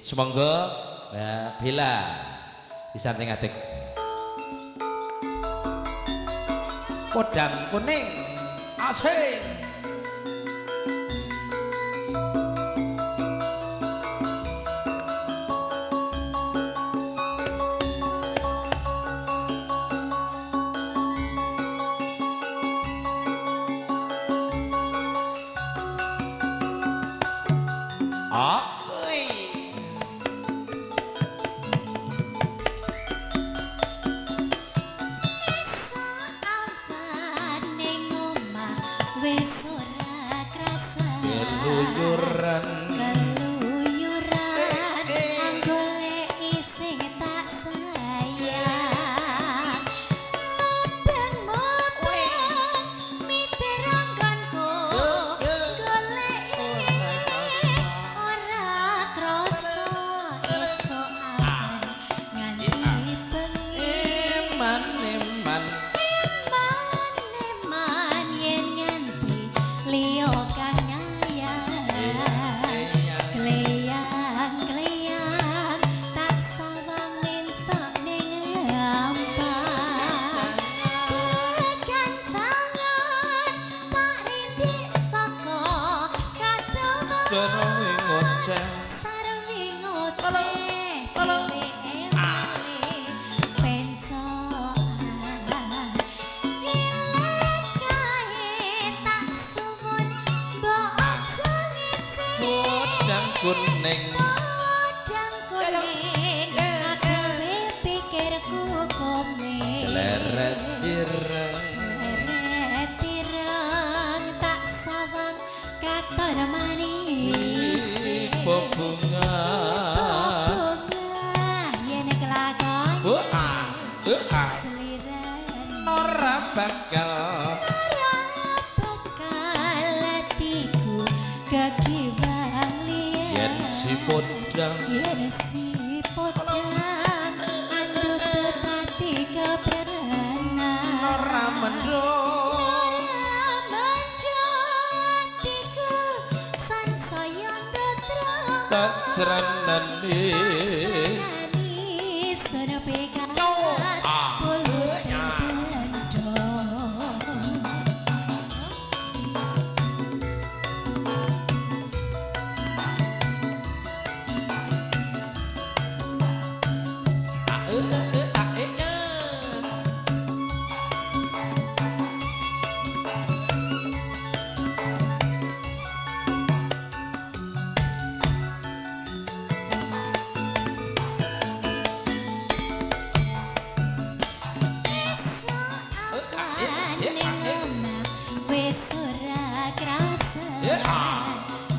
Semoga Bila bisa ngatik podang kuning asik. Wis ora krasa keluyuran goleki sing tak sayang moben mitir anggonku goleki ora krasa esuk awan nganti bengi iman Leo kangaya kleyang tak sawang mensok ning ampang kekancangan tak rindik saka katama sareng ngoceh kuning agawe pikirku komeng seleret ireng tak sawang katon manis bunga yen kelakon seliran ora bakal hatiku kekiwang liyan si podang andut tati keprana ora mendung hatiku sansaya ndatra tak seranani senepe wis ora krasa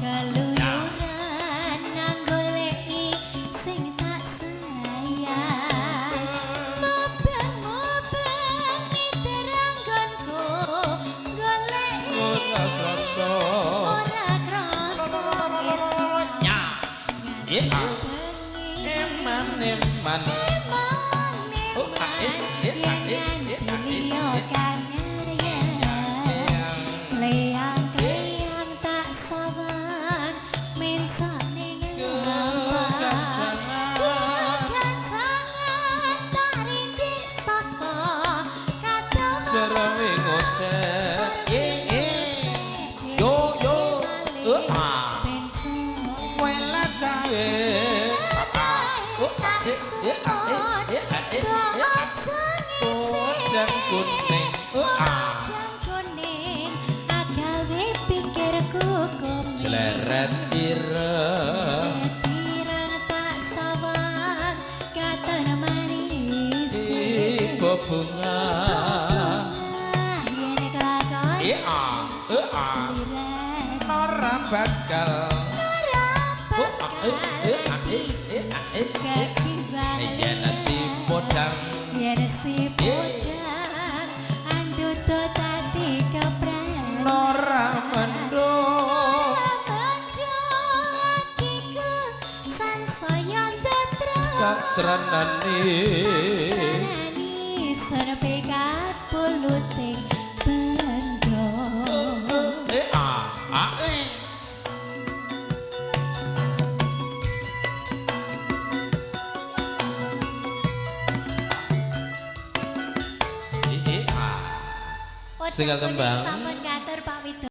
keluyuran nang goleki sing tak sayang moben mitir anggonku goleki ora krasa eman Kleyang tak sawang mensok ning kekancangan tak rindik saka katama sareng ngoceh yo wela gawe podang kuning agawe pikirku komeng seleret ireng tak sawang katon manis bunga yen kelakon seliran ora bakal yen si podang andut tati keprana ora mendung hatiku sansaya ndatra seranani senepe kapuluting bendho Setunggal tembang. Sampun katur Pak Widodo.